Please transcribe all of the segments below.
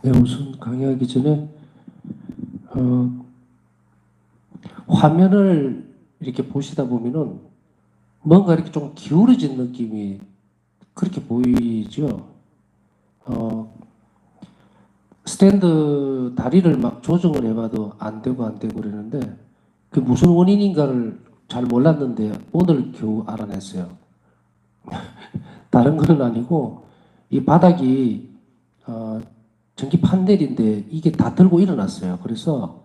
네, 우선 강의하기 전에 화면을 이렇게 보시다 보면은 뭔가 이렇게 좀 기울어진 느낌이 그렇게 보이죠. 어, 스탠드 다리를 막 조정을 해봐도 안 되고 안 되고 그러는데 그 무슨 원인인가를 잘 몰랐는데 오늘 겨우 알아냈어요. 다른 건 아니고 이 바닥이 어, 전기 판넬인데 이게 다 들고 일어났어요. 그래서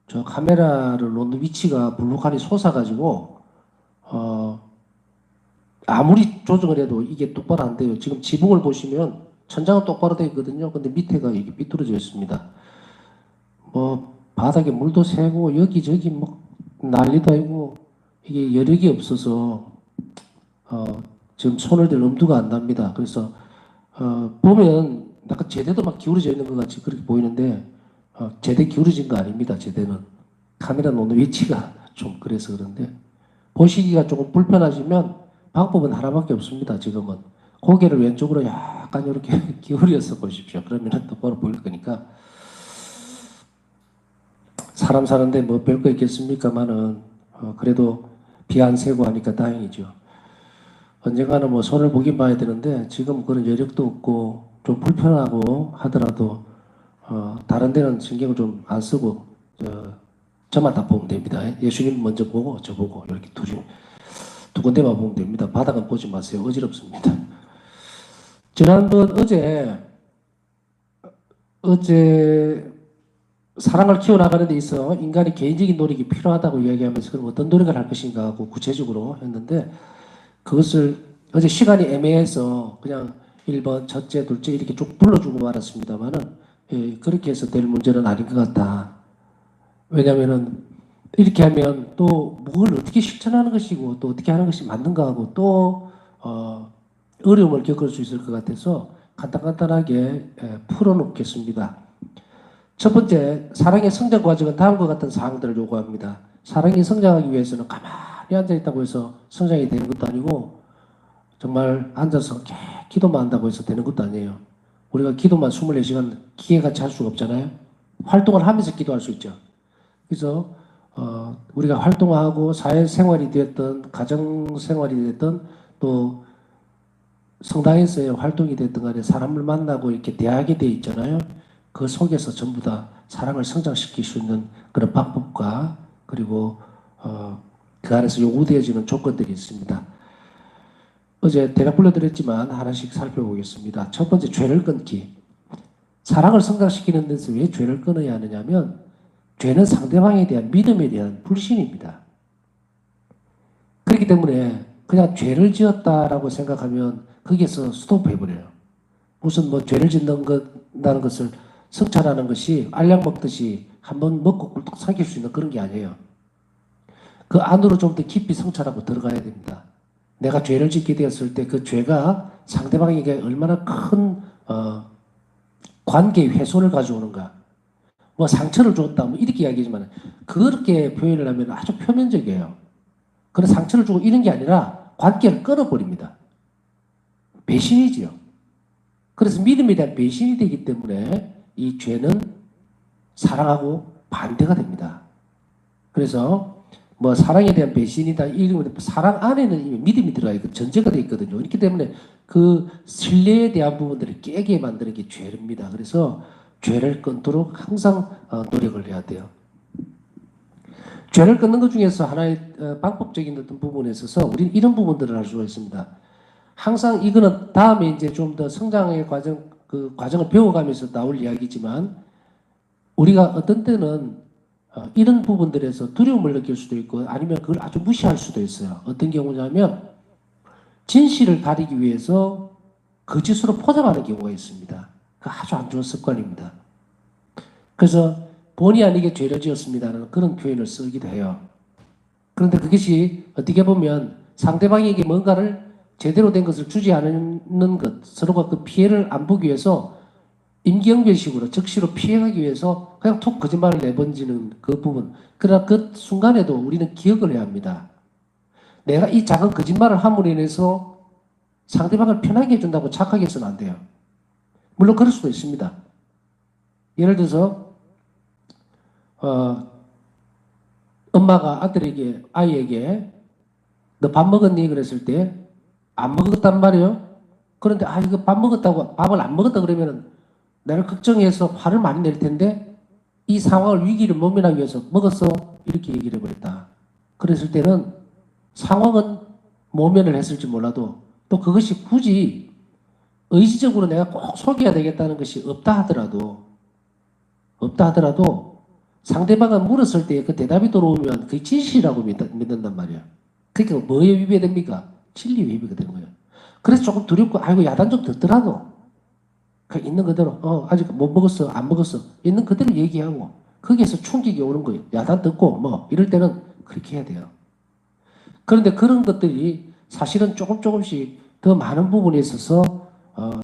저 카메라를 놓는 위치가 블록하니 솟아가지고 어, 아무리 조정을 해도 이게 똑바로 안 돼요. 지금 지붕을 보시면 천장은 똑바로 되어 있거든요. 근데 밑에가 이게 삐뚤어져 있습니다. 뭐 바닥에 물도 새고 여기저기 뭐 난리도 아니고 이게 여력이 없어서 어, 지금 손을 댈 엄두가 안 납니다. 그래서 보면 약간 제대도 막 기울어져 있는 것 같이 그렇게 보이는데 제대 기울어진 거 아닙니다. 제대는 카메라 놓는 위치가 좀 그래서 그런데 보시기가 조금 불편하시면 방법은 하나밖에 없습니다. 지금은 고개를 왼쪽으로 약간 이렇게 기울여서 보십시오. 그러면 똑바로 보일 거니까 사람 사는데 뭐 별 거 있겠습니까만은 그래도 비 안 새고 하니까 다행이죠. 언젠가는 뭐 손을 보긴 봐야 되는데 지금 그런 여력도 없고 좀 불편하고 하더라도 다른 데는 신경을 좀 안 쓰고 저만 다 보면 됩니다. 예수님 먼저 보고 저 보고 이렇게 두 군데만 보면 됩니다. 바닥은 보지 마세요. 어지럽습니다. 지난번 어제 사랑을 키워나가는 데 있어 인간의 개인적인 노력이 필요하다고 이야기하면서 그럼 어떤 노력을 할 것인가 하고 구체적으로 했는데 그것을 어제 시간이 애매해서 그냥 1번, 첫째, 둘째 이렇게 쭉 불러주고 말았습니다만은 그렇게 해서 될 문제는 아닌 것 같다. 왜냐면은 이렇게 하면 또 뭘 어떻게 실천하는 것이고 또 어떻게 하는 것이 맞는가 하고 또 어려움을 겪을 수 있을 것 같아서 간단하게 풀어놓겠습니다. 첫 번째, 사랑의 성장 과정은 다음과 같은 사항들을 요구합니다. 사랑이 성장하기 위해서는 가만히 앉아있다고 해서 성장이 되는 것도 아니고 정말 앉아서 기도만 한다고 해서 되는 것도 아니에요. 우리가 기도만 24시간 기계같이 할 수가 없잖아요. 활동을 하면서 기도할 수 있죠. 그래서 우리가 활동하고 사회생활이 되었던 가정생활이 됐던 또 성당에서의 활동이 됐던 간에 사람을 만나고 이렇게 대하게 돼 있잖아요. 그 속에서 전부 다 사랑을 성장시킬 수 있는 그런 방법과 그리고 그 안에서 요구되어지는 조건들이 있습니다. 어제 대략 불러드렸지만 하나씩 살펴보겠습니다. 첫 번째, 죄를 끊기. 사랑을 성장시키는 데서 왜 죄를 끊어야 하느냐면 죄는 상대방에 대한 믿음에 대한 불신입니다. 그렇기 때문에 그냥 죄를 지었다라고 생각하면 거기에서 스톱해버려요. 무슨 뭐 죄를 짓는다는 것을 성찰하는 것이 알약 먹듯이 한번 먹고 꿀떡 삼킬 수 있는 그런 게 아니에요. 그 안으로 좀 더 깊이 성찰하고 들어가야 됩니다. 내가 죄를 짓게 되었을 때 그 죄가 상대방에게 얼마나 큰 관계 훼손을 가져오는가. 뭐 상처를 줬다 뭐 이렇게 이야기하지만 그렇게 표현을 하면 아주 표면적이에요. 그런 상처를 주고 이런 게 아니라 관계를 끊어버립니다. 배신이지요. 그래서 믿음에 대한 배신이 되기 때문에 이 죄는 사랑하고 반대가 됩니다. 그래서 뭐 사랑에 대한 배신이다 이런 사랑 안에는 이미 믿음이 들어가 있고 전제가 되어 있거든요. 그렇기 때문에 그 신뢰에 대한 부분들을 깨게 만드는 게 죄입니다. 그래서 죄를 끊도록 항상 노력을 해야 돼요. 죄를 끊는 것 중에서 하나의 방법적인 어떤 부분에 있어서 우리는 이런 부분들을 할 수가 있습니다. 항상 이거는 다음에 이제 좀 더 성장의 과정, 그 과정을 배워가면서 나올 이야기지만 우리가 어떤 때는 이런 부분들에서 두려움을 느낄 수도 있고 아니면 그걸 아주 무시할 수도 있어요. 어떤 경우냐면 진실을 가리기 위해서 거짓으로 포장하는 경우가 있습니다. 그 아주 안 좋은 습관입니다. 그래서 본의 아니게 죄를 지었습니다라는 그런 표현을 쓰기도 해요. 그런데 그것이 어떻게 보면 상대방에게 뭔가를 제대로 된 것을 주지 않는 것, 서로가 그 피해를 안 보기 위해서 임기응변식으로 즉시로 피해가기 위해서 그냥 툭 거짓말을 내번지는 그 부분. 그러나 그 순간에도 우리는 기억을 해야 합니다. 내가 이 작은 거짓말을 함으로 인해서 상대방을 편하게 해준다고 착각해서는 안 돼요. 물론 그럴 수도 있습니다. 예를 들어서 엄마가 아이에게 너 밥 먹었니? 그랬을 때 안 먹었단 말이에요. 그런데 이거 밥 먹었다고 밥을 안 먹었다 그러면은 나를 걱정해서 화를 많이 낼 텐데 이 상황을 위기를 모면하기 위해서 먹었어 이렇게 얘기를 해버렸다. 그랬을 때는 상황은 모면을 했을지 몰라도 또 그것이 굳이 의지적으로 내가 꼭 속여야 되겠다는 것이 없다 하더라도 상대방은 물었을 때 그 대답이 들어오면 그게 진실이라고 믿는단 말이야. 그러니까 뭐에 위배됩니까? 진리 위배가 되는 거예요. 그래서 조금 두렵고 아이고 야단 좀 듣더라도 그 있는 그대로 아직 못 먹었어 안 먹었어 있는 그대로 얘기하고 거기에서 충격이 오는 거예요. 야단 듣고 뭐 이럴 때는 그렇게 해야 돼요. 그런데 그런 것들이 사실은 조금씩 더 많은 부분에 있어서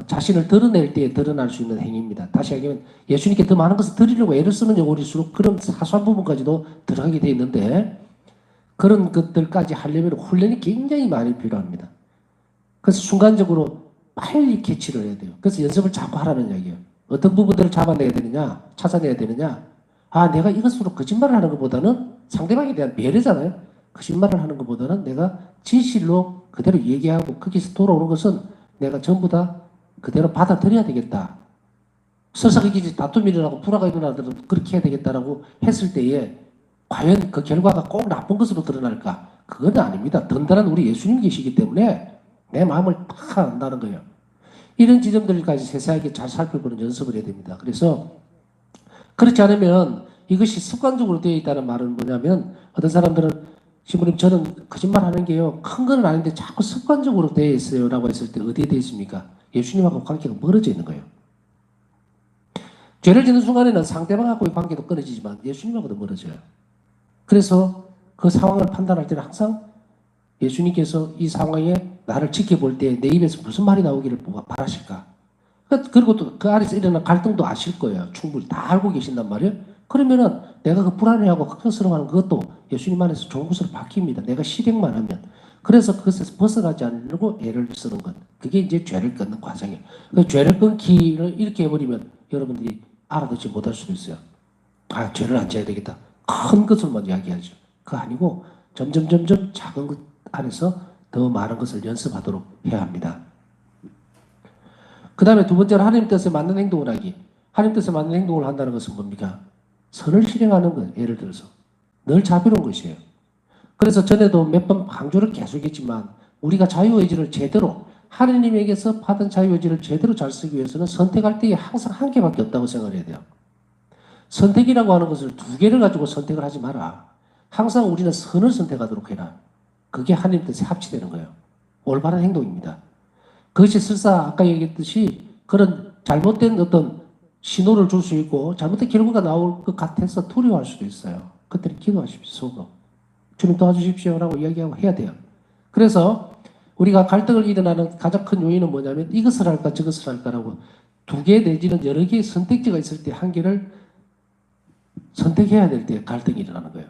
자신을 드러낼 때 드러날 수 있는 행위입니다. 다시 얘기하면 예수님께 더 많은 것을 드리려고 애를 쓰는 경우일수록 그런 사소한 부분까지도 들어가게 되어 있는데 그런 것들까지 하려면 훈련이 굉장히 많이 필요합니다. 그래서 순간적으로 빨리 캐치를 해야 돼요. 그래서 연습을 자꾸 하라는 이야기예요. 어떤 부분들을 잡아내야 되느냐, 찾아내야 되느냐. 내가 이것으로 거짓말을 하는 것보다는 상대방에 대한 배려잖아요. 거짓말을 하는 것보다는 내가 진실로 그대로 얘기하고 거기서 돌아오는 것은 내가 전부 다 그대로 받아들여야 되겠다. 설사 그게 다툼이 일어나고 불화가 일어나더라도 그렇게 해야 되겠다라고 했을 때에 과연 그 결과가 꼭 나쁜 것으로 드러날까? 그건 아닙니다. 든든한 우리 예수님 계시기 때문에 내 마음을 딱 안다는 거예요. 이런 지점들까지 세세하게 잘 살펴보는 연습을 해야 됩니다. 그래서 그렇지 않으면 이것이 습관적으로 되어 있다는 말은 뭐냐면 어떤 사람들은 신부님 저는 거짓말 하는 게요 큰 건 아닌데 자꾸 습관적으로 되어 있어요 라고 했을 때 어디에 되어 있습니까? 예수님하고 관계가 멀어져 있는 거예요. 죄를 짓는 순간에는 상대방하고의 관계도 끊어지지만 예수님하고도 멀어져요. 그래서 그 상황을 판단할 때는 항상 예수님께서 이 상황에 나를 지켜볼 때 내 입에서 무슨 말이 나오기를 바라실까? 그리고 또 그 안에서 일어난 갈등도 아실 거예요. 충분히 다 알고 계신단 말이에요. 그러면은 내가 그 불안해하고 걱정스러워하는 그것도 예수님 안에서 좋은 것으로 바뀝니다. 내가 실행만 하면. 그래서 그것에서 벗어나지 않으려고 애를 쓰는 것. 그게 이제 죄를 끊는 과정이에요. 그 죄를 끊기를 이렇게 해버리면 여러분들이 알아듣지 못할 수도 있어요. 죄를 안 져야 되겠다. 큰 것을만 이야기하죠. 그거 아니고 점점 작은 것 안에서 더 많은 것을 연습하도록 해야 합니다. 그 다음에 두 번째로 하나님 뜻에 맞는 행동을 하기. 하나님 뜻에 맞는 행동을 한다는 것은 뭡니까? 선을 실행하는 거예요. 예를 들어서. 늘 자비로운 것이에요. 그래서 전에도 몇 번 강조를 계속했지만 우리가 자유의지를 제대로 하느님에게서 받은 자유의지를 제대로 잘 쓰기 위해서는 선택할 때에 항상 한 개밖에 없다고 생각을 해야 돼요. 선택이라고 하는 것을 두 개를 가지고 선택을 하지 마라. 항상 우리는 선을 선택하도록 해라. 그게 하나님 뜻에 합치되는 거예요. 올바른 행동입니다. 그것이 설사 아까 얘기했듯이 그런 잘못된 어떤 신호를 줄 수 있고 잘못된 결과가 나올 것 같아서 두려워할 수도 있어요. 그때는 기도하십시오. 속으로. 주님 도와주십시오라고 이야기하고 해야 돼요. 그래서 우리가 갈등을 일어나는 가장 큰 요인은 뭐냐면 이것을 할까 저것을 할까라고 두 개 내지는 여러 개의 선택지가 있을 때 한 개를 선택해야 될 때 갈등이 일어나는 거예요.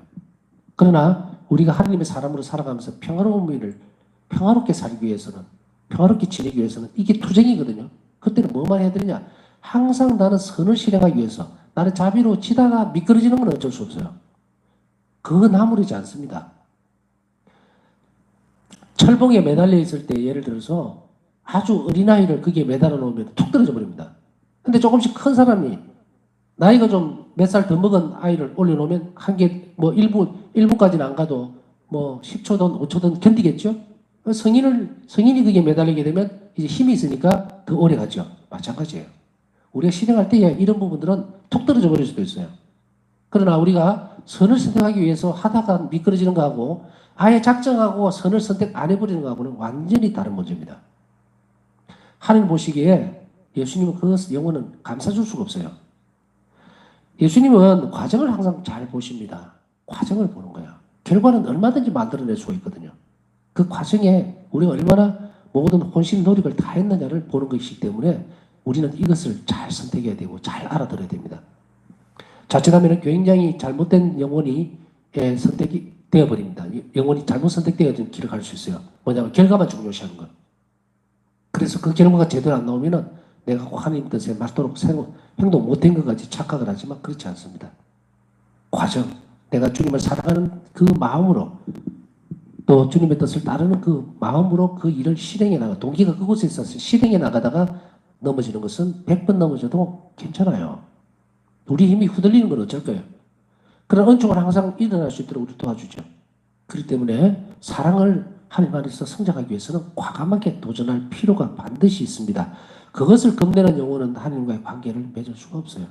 그러나 우리가 하나님의 사람으로 살아가면서 평화롭게 살기 위해서는 평화롭게 지내기 위해서는 이게 투쟁이거든요. 그때는 뭐만 해야 되느냐? 항상 나는 선을 실행하기 위해서 나는 자비로워지다가 미끄러지는 건 어쩔 수 없어요. 그건 아무렇지 않습니다. 철봉에 매달려 있을 때 예를 들어서 아주 어린아이를 거기에 매달아 놓으면 툭 떨어져 버립니다. 근데 조금씩 큰 사람이 나이가 좀 몇 살 더 먹은 아이를 올려놓으면 한 개, 뭐 1분까지는 안 가도 뭐 10초든 5초든 견디겠죠? 성인이 그게 매달리게 되면 이제 힘이 있으니까 더 오래 가죠. 마찬가지예요. 우리가 실행할 때 이런 부분들은 툭 떨어져 버릴 수도 있어요. 그러나 우리가 선을 선택하기 위해서 하다가 미끄러지는 거하고 아예 작정하고 선을 선택 안 해버리는 거하고는 완전히 다른 문제입니다. 하나님 보시기에 예수님은 그 영혼은 감싸줄 수가 없어요. 예수님은 과정을 항상 잘 보십니다. 과정을 보는 거예요. 결과는 얼마든지 만들어낼 수가 있거든요. 그 과정에 우리가 얼마나 모든 혼신 노력을 다 했느냐를 보는 것이기 때문에 우리는 이것을 잘 선택해야 되고 잘 알아들어야 됩니다. 자칫하면 굉장히 잘못된 영혼이 선택이 되어버립니다. 영혼이 잘못 선택되어진 길을 갈 수 있어요. 뭐냐면 결과만 중요시하는 것. 그래서 그 결과가 제대로 안 나오면은 내가 하나님 뜻에 맞도록 행동 못한 것 같이 착각을 하지만 그렇지 않습니다. 과정, 내가 주님을 사랑하는 그 마음으로 또 주님의 뜻을 따르는 그 마음으로 그 일을 실행해 나가, 동기가 그곳에 있어서 실행해 나가다가 넘어지는 것은 100번 넘어져도 괜찮아요. 우리 힘이 흔들리는 건 어쩔 거예요. 그런 은총은 항상 일어날 수 있도록 우리 도와주죠. 그렇기 때문에 사랑을 하나님 안에서 성장하기 위해서는 과감하게 도전할 필요가 반드시 있습니다. 그것을 겁내는 영혼은 하나님과의 관계를 맺을 수가 없어요.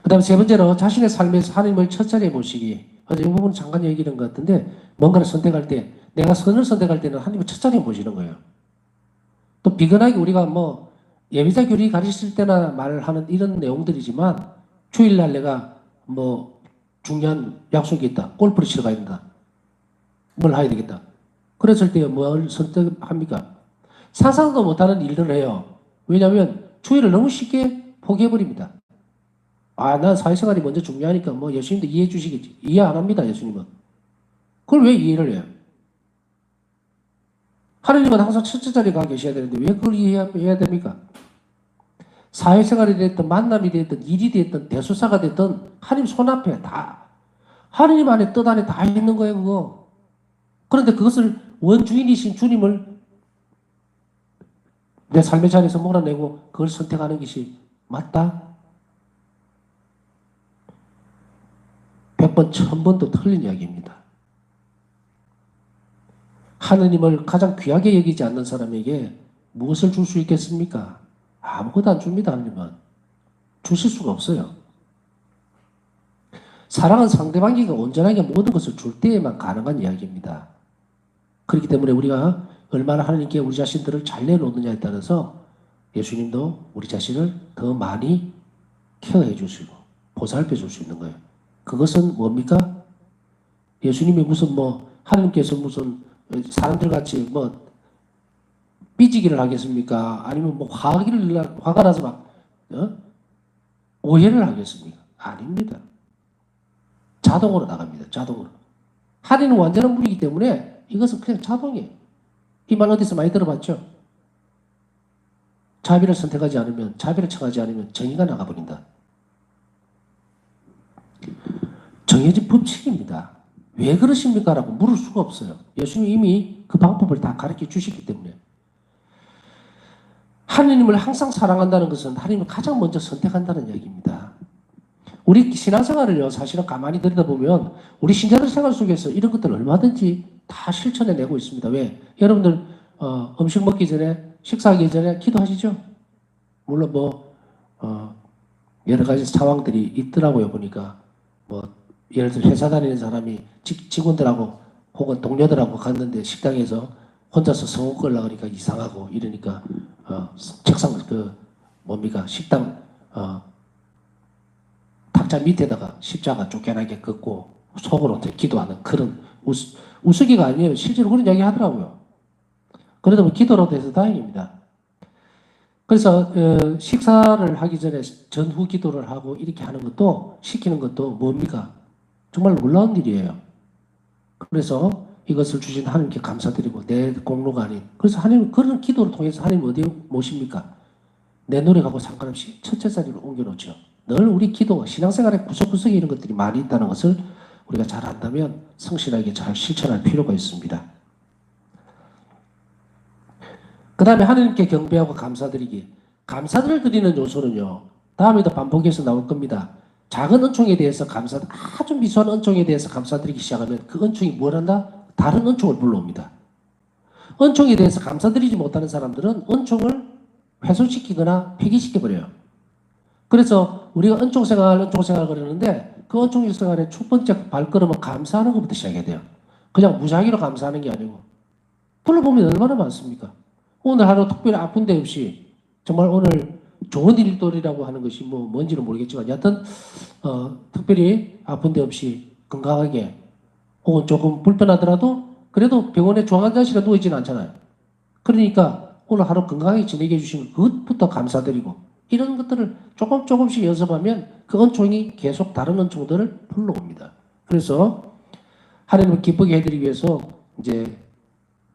그 다음에 세 번째로 자신의 삶에서 하나님을 첫 자리에 모시기. 어제 이 부분 잠깐 얘기한 것 같은데 뭔가를 선택할 때 내가 선을 선택할 때는 하나님을 첫 자리에 모시는 거예요. 또 비근하게 우리가 뭐 예비자 교리 가르칠 때나 말하는 이런 내용들이지만 주일날 내가 뭐 중요한 약속이 있다. 골프를 치러 가야 된다. 뭘 해야 되겠다. 그랬을 때 뭘 선택합니까? 상상도 못하는 일들을 해요. 왜냐하면 주일을 너무 쉽게 포기해버립니다. 아, 난 사회생활이 먼저 중요하니까 뭐 예수님도 이해해 주시겠지. 이해 안 합니다, 예수님은. 그걸 왜 이해를 해요? 하나님은 항상 첫째 자리에 가 계셔야 되는데 왜 그걸 이해해야 됩니까? 사회생활이 됐든 만남이 됐든 일이 됐든 대수사가 됐든 하나님 손앞에 다 하나님 안에 뜻 안에 다 있는 거예요, 그거. 그런데 그것을 원주인이신 주님을 내 삶의 자리에서 몰아내고 그걸 선택하는 것이 맞다? 100번, 1000번도 틀린 이야기입니다. 하느님을 가장 귀하게 여기지 않는 사람에게 무엇을 줄 수 있겠습니까? 아무것도 안 줍니다, 하느님은. 주실 수가 없어요. 사랑은 상대방에게 온전하게 모든 것을 줄 때에만 가능한 이야기입니다. 그렇기 때문에 우리가 얼마나 하나님께 우리 자신들을 잘 내놓느냐에 따라서 예수님도 우리 자신을 더 많이 케어해 주시고 보살펴 줄 수 있는 거예요. 그것은 뭡니까? 예수님이 무슨 뭐 하나님께서 무슨 사람들 같이 뭐 삐지기를 하겠습니까? 아니면 뭐 화가 나서 막 오해를 하겠습니까? 아닙니다. 자동으로 나갑니다. 자동으로. 하나님은 완전한 분이기 때문에 이것은 그냥 자동이에요. 이 말 어디서 많이 들어봤죠? 자비를 선택하지 않으면, 자비를 청하지 않으면 정의가 나가버린다. 정해진 법칙입니다. 왜 그러십니까? 라고 물을 수가 없어요. 예수님이 이미 그 방법을 다 가르쳐 주시기 때문에. 하느님을 항상 사랑한다는 것은 하느님을 가장 먼저 선택한다는 이야기입니다. 우리 신앙생활을요, 사실은 가만히 들여다보면 우리 신자들 생활 속에서 이런 것들 얼마든지 다 실천해내고 있습니다. 왜? 여러분들 음식 먹기 전에, 식사하기 전에 기도하시죠? 물론 뭐 여러 가지 상황들이 있더라고요. 보니까 뭐 예를 들어 회사 다니는 사람이 직원들하고 혹은 동료들하고 갔는데 식당에서 혼자서 성우 끌려고 그러니까 이상하고 이러니까 책상 뭡니까 식당 탁자 밑에다가 십자가 쫓겨나게 긋고 속으로 기도하는 그런 우스기가 아니에요. 실제로 그런 이야기 하더라고요. 그래도 뭐 기도라도 해서 다행입니다. 그래서 식사를 하기 전에 전후 기도를 하고 이렇게 하는 것도 시키는 것도 뭡니까? 정말 놀라운 일이에요. 그래서 이것을 주신 하나님께 감사드리고 내 공로가 아닌 그래서 하나님 그런 기도를 통해서 하나님 어디에 모십니까? 내 노력하고 상관없이 첫째 자리로 옮겨놓죠. 늘 우리 기도, 신앙생활의 구석구석에 이런 것들이 많이 있다는 것을 우리가 잘 안다면 성실하게 잘 실천할 필요가 있습니다. 그 다음에 하나님께 경배하고 감사드리기. 감사를 드리는 요소는요. 다음에도 반복해서 나올 겁니다. 작은 은총에 대해서 아주 미소한 은총에 대해서 감사드리기 시작하면 그 은총이 뭘 한다? 다른 은총을 불러옵니다. 은총에 대해서 감사드리지 못하는 사람들은 은총을 훼손시키거나 폐기시켜버려요. 그래서 우리가 은총 생활 그러는데 그 은총 생활의 첫 번째 발걸음은 감사하는 것부터 시작해야 돼요. 그냥 무작위로 감사하는 게 아니고 불러보면 얼마나 많습니까? 오늘 하루 특별히 아픈 데 없이 정말 오늘 좋은 일들이라고 하는 것이 뭐 뭔지는 모르겠지만 여하튼 특별히 아픈 데 없이 건강하게 혹은 조금 불편하더라도 그래도 병원에 중환자실에 누워있지는 않잖아요. 그러니까 오늘 하루 건강하게 지내게 해주시면 그것부터 감사드리고 이런 것들을 조금씩 연습하면 그 은총이 계속 다른 은총들을 불러옵니다. 그래서 하나님을 기쁘게 해드리기 위해서 이제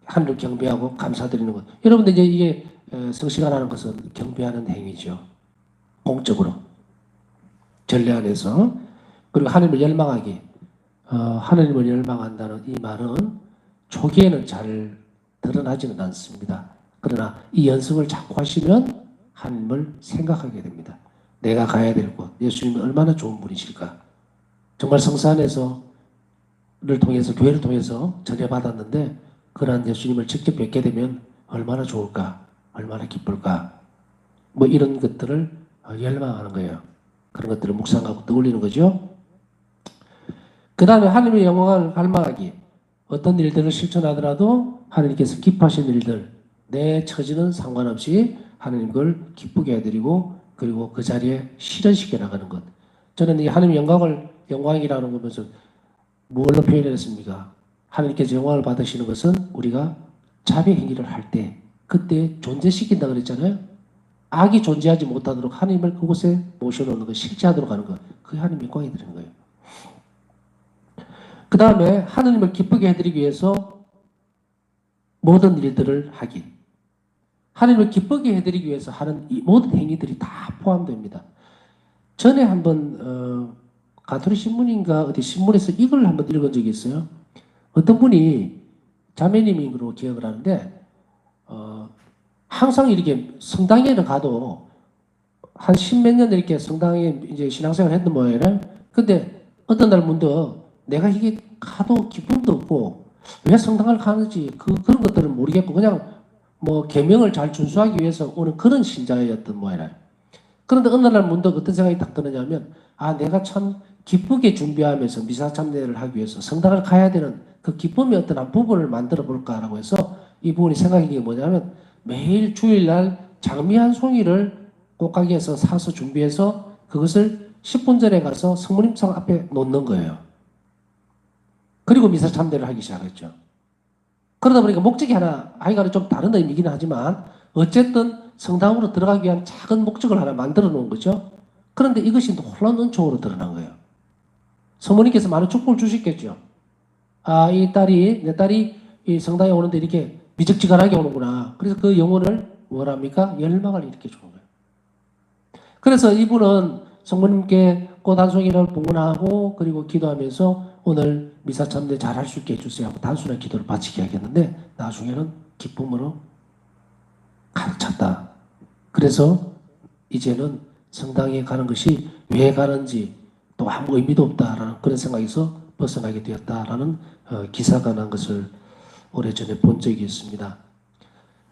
하늘을 경배하고 감사드리는 것. 여러분들 이제 이게 성시가라는 것은 경배하는 행위죠. 공적으로. 전례 안에서. 그리고 하나님을 열망하기. 하나님을 열망한다는 이 말은 초기에는 잘 드러나지는 않습니다. 그러나 이 연습을 자꾸 하시면 하나님을 생각하게 됩니다. 내가 가야 될 곳, 예수님은 얼마나 좋은 분이실까. 정말 성사 안에서를 통해서, 교회를 통해서 전해받았는데 그러한 예수님을 직접 뵙게 되면 얼마나 좋을까, 얼마나 기쁠까. 뭐 이런 것들을 열망하는 거예요. 그런 것들을 묵상하고 떠올리는 거죠. 그 다음에 하나님의 영광을 갈망하기. 어떤 일들을 실천하더라도 하나님께서 기뻐하시는 일들, 내 처지는 상관없이 하나님 그걸 기쁘게 해드리고 그리고 그 자리에 실현시켜 나가는 것. 저는 이 하나님의 영광이라는 거 보면서 뭘로 표현했습니까? 하나님께서 영광을 받으시는 것은 우리가 자비 행위를 할 때 그때 존재시킨다 그랬잖아요. 악이 존재하지 못하도록 하나님을 그곳에 모셔놓는 것, 실제하도록 하는 것. 그게 하나님의 영광이 되는 거예요. 그 다음에 하나님을 기쁘게 해드리기 위해서 모든 일들을 하기. 하나님을 기쁘게 해드리기 위해서 하는 이 모든 행위들이 다 포함됩니다. 전에 한번 가톨릭 신문인가 어디 신문에서 이걸 한번 읽은 적이 있어요. 어떤 분이 자매님으로 기억을 하는데 항상 이렇게 성당에는 가도 한 십몇 년 이렇게 성당에 이제 신앙생활 했던 모양이래. 근데 어떤 날 문득 내가 이게 가도 기쁨도 없고 왜 성당을 가는지 그런 것들은 모르겠고 그냥 뭐 계명을 잘 준수하기 위해서 오는 그런 신자였던 모양이래. 그런데 어느 날 문득 어떤 생각이 딱 드느냐면 내가 참 기쁘게 준비하면서 미사 참배를 하기 위해서 성당을 가야 되는 그 기쁨의 어떤 한 부분을 만들어 볼까라고 해서 이 부분이 생각인 게 뭐냐면 매일 주일날 장미 한 송이를 꽃가게에서 사서 준비해서 그것을 10분 전에 가서 성모님상 앞에 놓는 거예요. 그리고 미사 참배를 하기 시작했죠. 그러다 보니까 목적이 하나는 좀 다른 의미이긴 하지만 어쨌든 성당으로 들어가기 위한 작은 목적을 하나 만들어 놓은 거죠. 그런데 이것이 놀라운 은총으로 드러난 거예요. 성모님께서 많은 축복을 주셨겠죠. 내 딸이 이 성당에 오는데 이렇게 미적지근하게 오는구나. 그래서 그 영혼을 뭐랍니까? 열망을 일으켜 주는 거예요. 그래서 이분은 성모님께 꽃 한 송이를 봉헌하고 그리고 기도하면서 오늘 미사 참배 잘 할 수 있게 해주세요 하고 단순한 기도를 바치게 하겠는데 나중에는 기쁨으로 가득 찼다. 그래서 이제는 성당에 가는 것이 왜 가는지 또 아무 의미도 없다라는 그런 생각에서 벗어나게 되었다라는 기사가 난 것을 오래전에 본 적이 있습니다.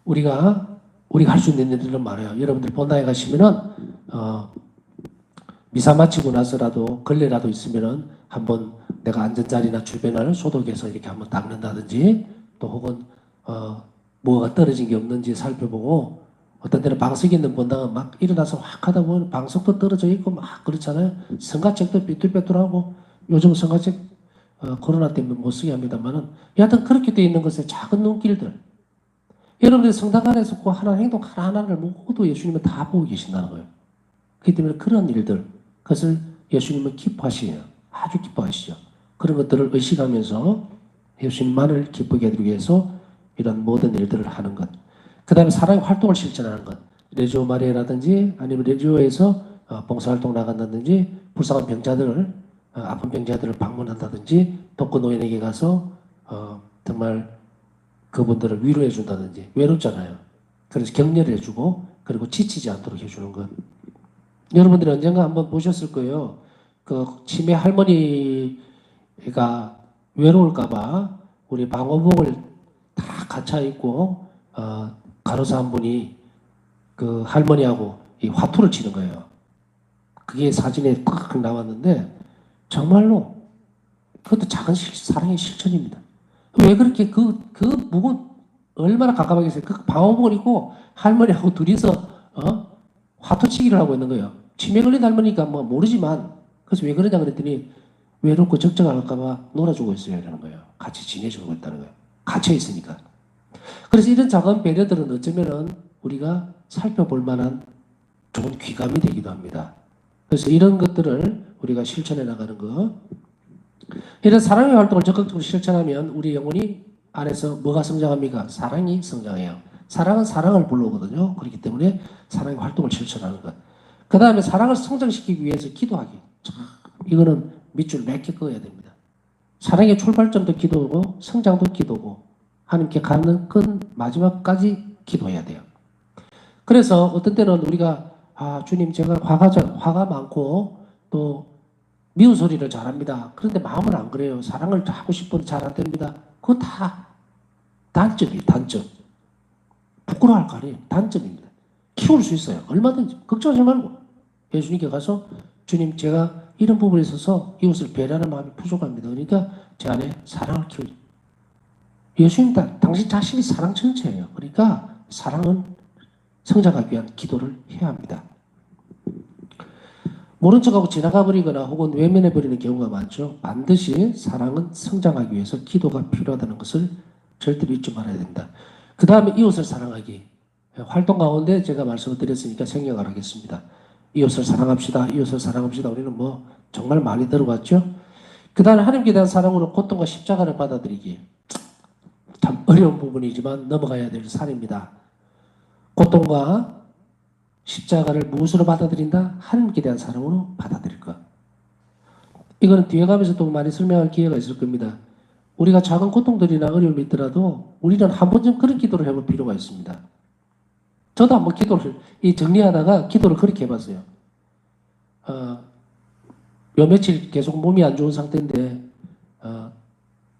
우리가 할 수 있는 일들은 많아요. 여러분들 본당에 가시면은 미사 마치고 나서라도 걸레라도 있으면은 한번 내가 앉은 자리나 주변을 소독해서 이렇게 한번 닦는다든지 또 혹은 뭐가 떨어진 게 없는지 살펴보고 어떤 때는 방석이 있는 본당은 막 일어나서 확 하다 보면 방석도 떨어져 있고 막 그렇잖아요. 성가책도 삐뚤빼뚤하고 요즘 성가책 코로나 때문에 못 쓰게 합니다만은 여하튼 그렇게 되어 있는 것에 작은 눈길들 여러분들이 성당 안에서 그 하나님 행동 하나하나를 모두 예수님은 다 보고 계신다는 거예요. 그렇기 때문에 그런 일들 그것을 예수님은 기뻐하시요. 아주 기뻐하시죠. 그런 것들을 의식하면서 예수님만을 기쁘게 해드리기 위해서 이런 모든 일들을 하는 것. 그 다음에 사랑의 활동을 실천하는 것. 레지오 마리아라든지 아니면 레지오에서 봉사활동 나간다든지 불쌍한 병자들을 아픈 병자들을 방문한다든지 독거 노인에게 가서 정말 그분들을 위로해 준다든지 외롭잖아요. 그래서 격려를 해주고 그리고 지치지 않도록 해주는 것. 여러분들이 언젠가 한번 보셨을 거예요. 그 치매 할머니가 외로울까봐 우리 방호복을 다 갖춰 입고 간호사 한 분이 그 할머니하고 이 화투를 치는 거예요. 그게 사진에 딱 나왔는데 정말로 그것도 작은 사랑의 실천입니다. 왜 그렇게 그 무거운 얼마나 가깝게 있어요. 그 방호복을 입고 할머니하고 둘이서 화투치기를 하고 있는 거예요. 치매 걸린 할머니가 뭐 모르지만 그래서 왜 그러냐 그랬더니 외롭고 적적할까봐 놀아주고 있어요 이러는 거예요. 같이 지내주고 있다는 거예요. 갇혀 있으니까. 그래서 이런 작은 배려들은 어쩌면은 우리가 살펴볼 만한 좋은 귀감이 되기도 합니다. 그래서 이런 것들을 우리가 실천해 나가는 것. 이런 사랑의 활동을 적극적으로 실천하면 우리 영혼이 안에서 뭐가 성장합니까? 사랑이 성장해요. 사랑은 사랑을 불러오거든요. 그렇기 때문에 사랑의 활동을 실천하는 것. 그 다음에 사랑을 성장시키기 위해서 기도하기. 이거는 밑줄 몇 개 그어야 됩니다. 사랑의 출발점도 기도고 성장도 기도고 하나님께 가는 끈 마지막까지 기도해야 돼요. 그래서 어떤 때는 우리가 주님 제가 화가 많고 또 미운 소리를 잘합니다. 그런데 마음은 안 그래요. 사랑을 하고 싶어도 잘 안 됩니다. 그거 다 단점이에요. 단점. 부끄러워할 거 아니에요. 단점입니다. 키울 수 있어요. 얼마든지. 걱정하지 말고 예수님께 가서 주님 제가 이런 부분에 있어서 이웃을 배려하는 마음이 부족합니다. 그러니까 제 안에 사랑을 키우죠. 예수님 당신 자신이 사랑 전체예요. 그러니까 사랑은 성장하기 위한 기도를 해야 합니다. 모른 척하고 지나가 버리거나 혹은 외면해 버리는 경우가 많죠. 반드시 사랑은 성장하기 위해서 기도가 필요하다는 것을 절대로 잊지 말아야 된다. 그 다음에 이웃을 사랑하기. 활동 가운데 제가 말씀을 드렸으니까 생략을 하겠습니다. 이웃을 사랑합시다. 이웃을 사랑합시다. 우리는 뭐 정말 많이 들어봤죠. 그 다음에 하나님께 대한 사랑으로 고통과 십자가를 받아들이기. 참 어려운 부분이지만 넘어가야 될 산입니다. 고통과 십자가를 무엇으로 받아들인다? 하나님께 대한 사랑으로 받아들일 것. 이거는 뒤에 가면서 또 많이 설명할 기회가 있을 겁니다. 우리가 작은 고통들이나 어려움이 있더라도 우리는 한 번쯤 그런 기도를 해볼 필요가 있습니다. 저도 한번 기도를 정리하다가 기도를 그렇게 해봤어요. 요 며칠 계속 몸이 안 좋은 상태인데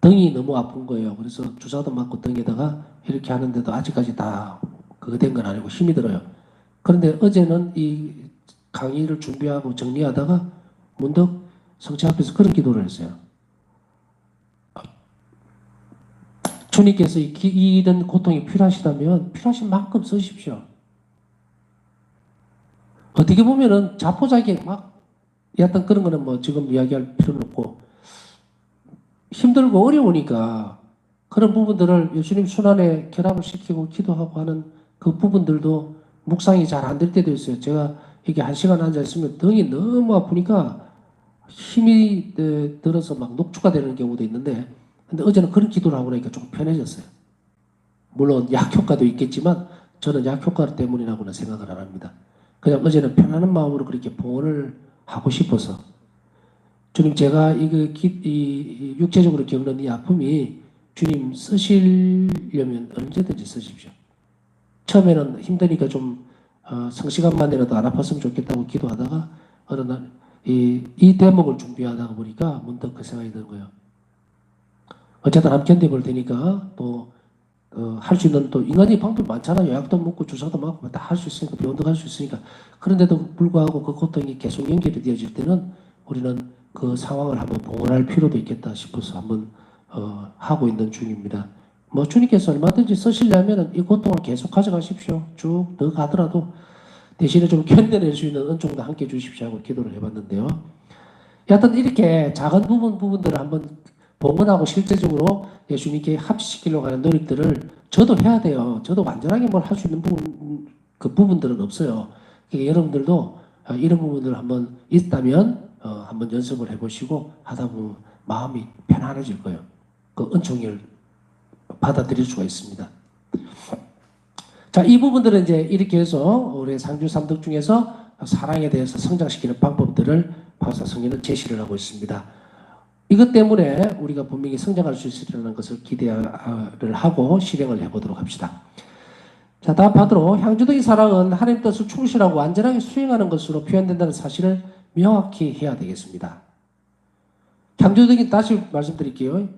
등이 너무 아픈 거예요. 그래서 주사도 맞고 등에다가 이렇게 하는데도 아직까지 다 그거 된 건 아니고 힘이 들어요. 그런데 어제는 이 강의를 준비하고 정리하다가 문득 성체 앞에서 그런 기도를 했어요. 주님께서 이런 고통이 필요하시다면 필요하신 만큼 쓰십시오. 어떻게 보면은 자포자기에 막 어떤 그런 거는 뭐 지금 이야기할 필요는 없고 힘들고 어려우니까 그런 부분들을 예수님 순환에 결합을 시키고 기도하고 하는 그 부분들도 묵상이 잘 안 될 때도 있어요. 제가 이게 1시간 앉아 있으면 등이 너무 아프니까 힘이 들어서 막 녹초가 되는 경우도 있는데 근데 어제는 그런 기도를 하고 나니까 좀 편해졌어요. 물론 약효과도 있겠지만 저는 약효과 때문이라고는 생각을 안 합니다. 그냥 어제는 편안한 마음으로 그렇게 봉헌을 하고 싶어서 주님 제가 이 육체적으로 겪는 이 아픔이 주님 쓰시려면 언제든지 쓰십시오. 처음에는 힘드니까 좀 성시간만이라도 안 아팠으면 좋겠다고 기도하다가 어느 날 이 대목을 준비하다가 보니까 문득 그 생각이 드는 거예요. 어쨌든 함 견뎌볼 테니까 또 할 수 있는 또 인간이 방법이 많잖아요. 약도 먹고 주사도 맞고 다 할 수 있으니까 병원도 갈 수 있으니까 그런데도 불구하고 그 고통이 계속 연결이 되어질 때는 우리는 그 상황을 한번 봉헌할 필요도 있겠다 싶어서 한번 하고 있는 중입니다. 뭐 주님께서 얼마든지 쓰시려면 이 고통을 계속 가져가십시오. 쭉 더 가더라도 대신에 좀 견뎌낼 수 있는 은총도 함께 주십시오 하고 기도를 해봤는데요. 여하튼 이렇게 작은 부분들을 한번 봉헌하고 실제적으로 예수님께 합치시키려고 하는 노력들을 저도 해야 돼요. 저도 완전하게 뭘 할 수 있는 그 부분들은 없어요. 그러니까 여러분들도 이런 부분들 한번 있다면 한번 연습을 해보시고 하다 보면 마음이 편안해질 거예요. 그 은총을 받아들일 수가 있습니다. 자, 이 부분들은 이제 이렇게 해서 우리 상주 삼덕 중에서 사랑에 대해서 성장시키는 방법들을 바울사 성령은 제시를 하고 있습니다. 이것 때문에 우리가 분명히 성장할 수 있으리라는 것을 기대를 하고 실행을 해보도록 합시다. 자, 다음 파트로 향주적인 사랑은 하나님 뜻을 충실하고 완전하게 수행하는 것으로 표현된다는 사실을 명확히 해야 되겠습니다. 향주적인, 다시 말씀드릴게요.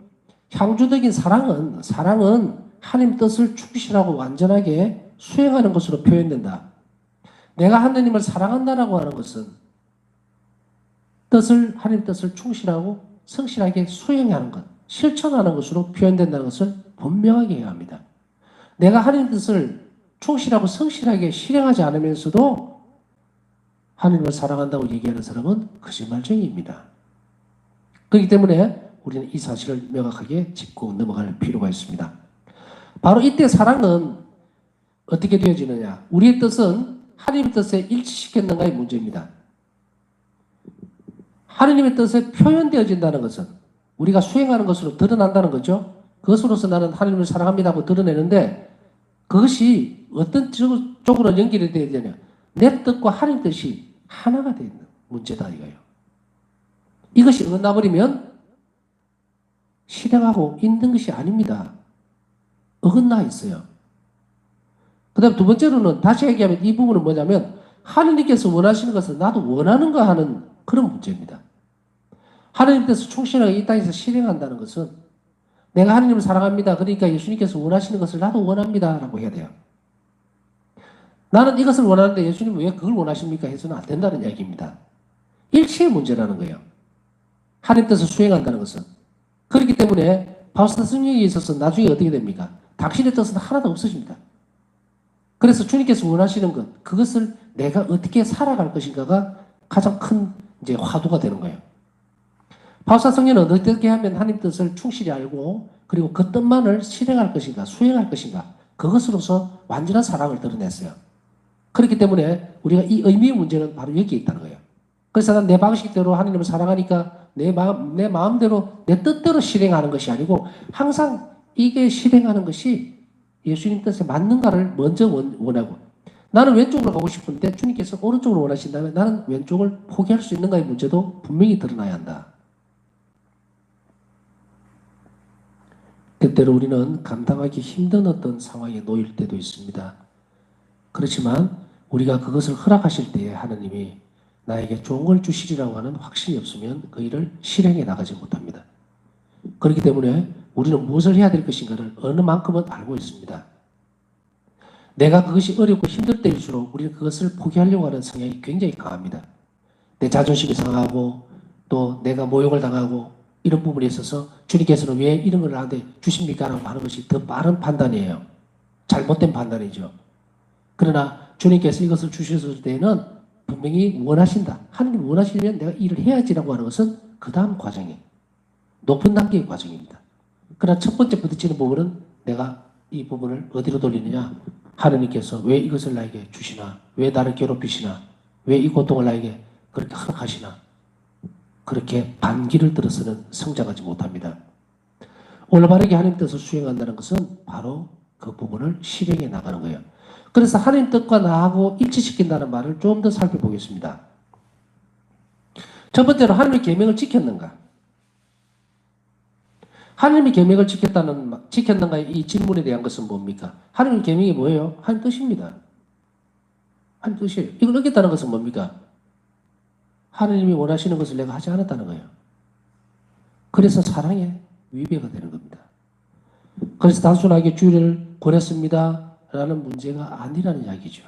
향주적인 사랑은 하나님 뜻을 충실하고 완전하게 수행하는 것으로 표현된다. 내가 하나님을 사랑한다라고 하는 것은 하나님 뜻을 충실하고 성실하게 수행하는 것, 실천하는 것으로 표현된다는 것을 분명하게 해야 합니다. 내가 하나님 뜻을 충실하고 성실하게 실행하지 않으면서도 하나님을 사랑한다고 얘기하는 사람은 거짓말쟁이입니다. 그렇기 때문에 우리는 이 사실을 명확하게 짚고 넘어갈 필요가 있습니다. 바로 이때 사랑은 어떻게 되어지느냐? 우리의 뜻은 하나님의 뜻에 일치시켰는가의 문제입니다. 하나님의 뜻에 표현되어진다는 것은 우리가 수행하는 것으로 드러난다는 거죠. 그것으로서 나는 하나님을 사랑합니다 하고 드러내는데 그것이 어떤 쪽으로 연결이 되어야 되냐. 내 뜻과 하나님 뜻이 하나가 되어 있는 문제다 이거예요. 이것이 어긋나 버리면 실행하고 있는 것이 아닙니다. 어긋나 있어요. 그 다음 두 번째로는 다시 얘기하면 이 부분은 뭐냐면 하느님께서 원하시는 것을 나도 원하는가 하는 그런 문제입니다. 하느님께서 충실하게 이 땅에서 실행한다는 것은 내가 하느님을 사랑합니다. 그러니까 예수님께서 원하시는 것을 나도 원합니다. 라고 해야 돼요. 나는 이것을 원하는데 예수님은 왜 그걸 원하십니까? 해서는 안 된다는 이야기입니다. 일치의 문제라는 거예요. 하나님 뜻을 수행한다는 것은. 그렇기 때문에 바울사 성령에 있어서 나중에 어떻게 됩니까? 당신의 뜻은 하나도 없어집니다. 그래서 주님께서 원하시는 것, 그것을 내가 어떻게 살아갈 것인가가 가장 큰 이제 화두가 되는 거예요. 바울사 성령은 어떻게 하면 하나님 뜻을 충실히 알고 그리고 그 뜻만을 실행할 것인가, 수행할 것인가, 그것으로서 완전한 사랑을 드러냈어요. 그렇기 때문에 우리가 이 의미의 문제는 바로 여기에 있다는 거예요. 그래서 난 내 방식대로 하나님을 사랑하니까 내 마음대로, 내 뜻대로 실행하는 것이 아니고 항상 이게 실행하는 것이 예수님 뜻에 맞는가를 먼저 원하고 나는 왼쪽으로 가고 싶은데 주님께서 오른쪽으로 원하신다면 나는 왼쪽을 포기할 수 있는가의 문제도 분명히 드러나야 한다. 때때로 우리는 감당하기 힘든 어떤 상황에 놓일 때도 있습니다. 그렇지만 우리가 그것을 허락하실 때에 하나님이 나에게 좋은 걸 주시리라고 하는 확신이 없으면 그 일을 실행해 나가지 못합니다. 그렇기 때문에 우리는 무엇을 해야 될 것인가를 어느 만큼은 알고 있습니다. 내가 그것이 어렵고 힘들 때일수록 우리는 그것을 포기하려고 하는 성향이 굉장히 강합니다. 내 자존심이 상하고 또 내가 모욕을 당하고 이런 부분에 있어서 주님께서는 왜 이런 걸 나한테 주십니까? 라고 하는 것이 더 빠른 판단이에요. 잘못된 판단이죠. 그러나 주님께서 이것을 주셨을 때는 분명히 원하신다. 하나님 원하시면 내가 일을 해야지라고 하는 것은 그 다음 과정이에요. 높은 단계의 과정입니다. 그러나 첫 번째 부딪히는 부분은 내가 이 부분을 어디로 돌리느냐? 하나님께서 왜 이것을 나에게 주시나? 왜 나를 괴롭히시나? 왜 이 고통을 나에게 그렇게 허락하시나? 그렇게 반기를 들어서는 성장하지 못합니다. 올바르게 하나님 뜻을 수행한다는 것은 바로 그 부분을 실행해 나가는 거예요. 그래서 하나님 뜻과 나하고 일치시킨다는 말을 좀 더 살펴보겠습니다. 첫 번째로 하나님의 계명을 지켰는가? 하나님의 계명을 지켰는가의 이 질문에 대한 것은 뭡니까? 하나님의 계명이 뭐예요? 하나님 뜻입니다. 하나님 뜻이에요. 이걸 어겼다는 것은 뭡니까? 하나님이 원하시는 것을 내가 하지 않았다는 거예요. 그래서 사랑에 위배가 되는 겁니다. 그래서 단순하게 주의를 권했습니다 라는 문제가 아니라는 이야기죠.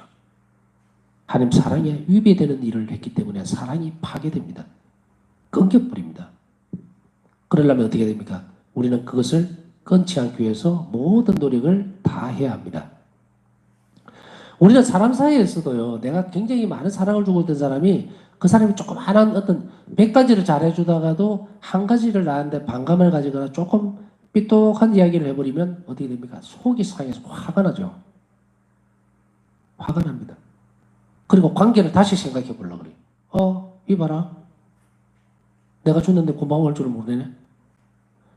하나님 사랑에 위배되는 일을 했기 때문에 사랑이 파괴됩니다. 끊겨버립니다. 그러려면 어떻게 됩니까? 우리는 그것을 끊지 않기 위해서 모든 노력을 다 해야 합니다. 우리는 사람 사이에서도요, 내가 굉장히 많은 사랑을 주고 있던 사람이 그 사람이 조그마한 어떤 100가지를 잘해주다가도 한 가지를 나한테 반감을 가지거나 조금 삐뚤한 이야기를 해버리면 어떻게 됩니까? 속이 상해서 화가 나죠. 화가 납니다. 그리고 관계를 다시 생각해 보려고 그래요. 이봐라. 내가 줬는데 고마워할 줄을 모르네.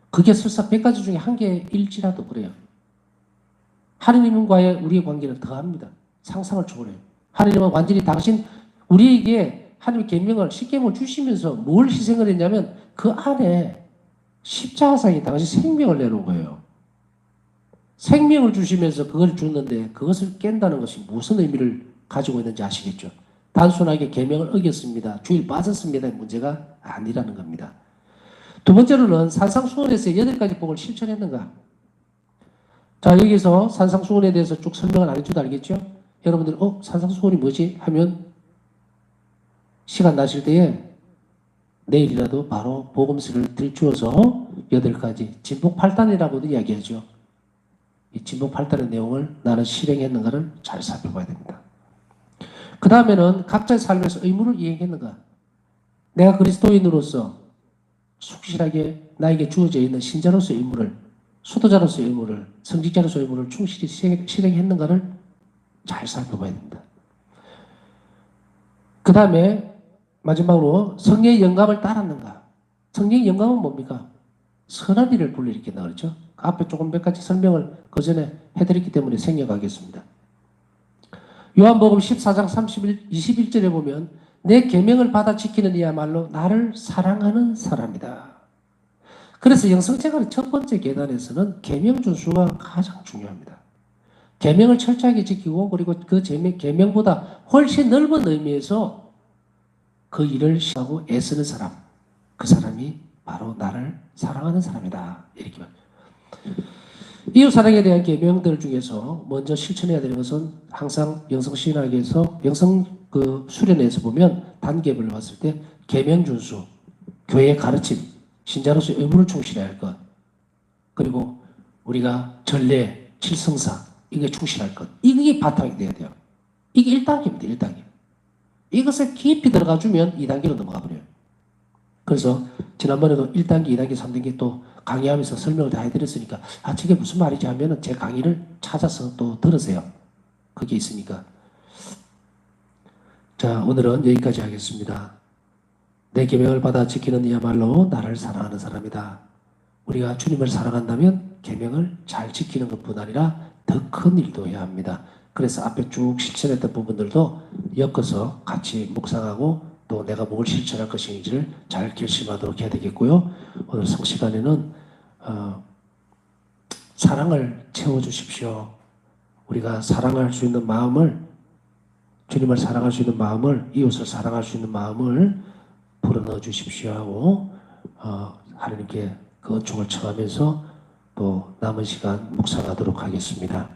그게 설사 100가지 중에 한 개일지라도 그래요. 하느님과의 우리의 관계는 더합니다. 상상을 초월해요. 하느님은 완전히 우리에게 하나님의 계명을 십계명을 주시면서 뭘 희생을 했냐면 그 안에 십자가상에 당시 생명을 내놓은 거예요. 생명을 주시면서 그걸 줬는데 그것을 깬다는 것이 무슨 의미를 가지고 있는지 아시겠죠? 단순하게 계명을 어겼습니다. 주일 빠졌습니다의 문제가 아니라는 겁니다. 두 번째로는 산상수훈에서 8가지 복을 실천했는가? 자, 여기서 산상수훈에 대해서 쭉 설명을 안 해줘도 알겠죠? 여러분들, 산상수훈이 뭐지? 하면 시간 나실 때에 내일이라도 바로 복음서를 들추어서 8가지, 진복 8단이라고도 이야기하죠. 이 진복 8단의 내용을 나는 실행했는가를 잘 살펴봐야 됩니다. 그 다음에는 각자의 삶에서 의무를 이행했는가? 내가 그리스도인으로서 숙실하게 나에게 주어져 있는 신자로서의 의무를, 수도자로서의 의무를, 성직자로서의 의무를 충실히 실행했는가를 잘 살펴봐야 됩니다. 그 다음에 마지막으로 성령의 영감을 따랐는가? 성령의 영감은 뭡니까? 선한 일을 불러일으킨다 그랬죠. 앞에 조금 몇 가지 설명을 그 전에 해드렸기 때문에 생략하겠습니다. 요한복음 14장 21절에 보면 내 계명을 받아 지키는 이야말로 나를 사랑하는 사람이다. 그래서 영성생활의 첫 번째 계단에서는 계명 준수가 가장 중요합니다. 계명을 철저하게 지키고 그리고 그 계명보다 훨씬 넓은 의미에서 그 일을 시하고 애쓰는 사람, 그 사람이 바로 나를 사랑하는 사람이다. 이렇게 말합니다. 이웃 사랑에 대한 계명들 중에서 먼저 실천해야 되는 것은 항상 영성신학에서 영성 그 수련회에서 보면 단계별로 봤을 때 계명 준수, 교회 가르침, 신자로서 의무를 충실해야 할 것, 그리고 우리가 전례, 칠성사 이게 충실할 것, 이게 바탕이 돼야 돼요. 이게 1단계입니다. 1단계. 이것을 깊이 들어가 주면 2단계로 넘어가 버려요. 그래서 지난번에도 1단계, 2단계, 3단계 또 강의하면서 설명을 다 해드렸으니까 저게 무슨 말이지 하면은 제 강의를 찾아서 또 들으세요. 그게 있으니까. 자, 오늘은 여기까지 하겠습니다. 내 계명을 받아 지키는 이야말로 나를 사랑하는 사람이다. 우리가 주님을 사랑한다면 계명을 잘 지키는 것뿐 아니라 더 큰 일도 해야 합니다. 그래서 앞에 쭉 실천했던 부분들도 엮어서 같이 묵상하고 또 내가 뭘 실천할 것인지를 잘 결심하도록 해야 되겠고요. 오늘 성시간에는 사랑을 채워주십시오. 우리가 사랑할 수 있는 마음을, 주님을 사랑할 수 있는 마음을, 이웃을 사랑할 수 있는 마음을 불어넣어 주십시오 하고 하나님께 그 은총을 청하면서 또 남은 시간 묵상하도록 하겠습니다.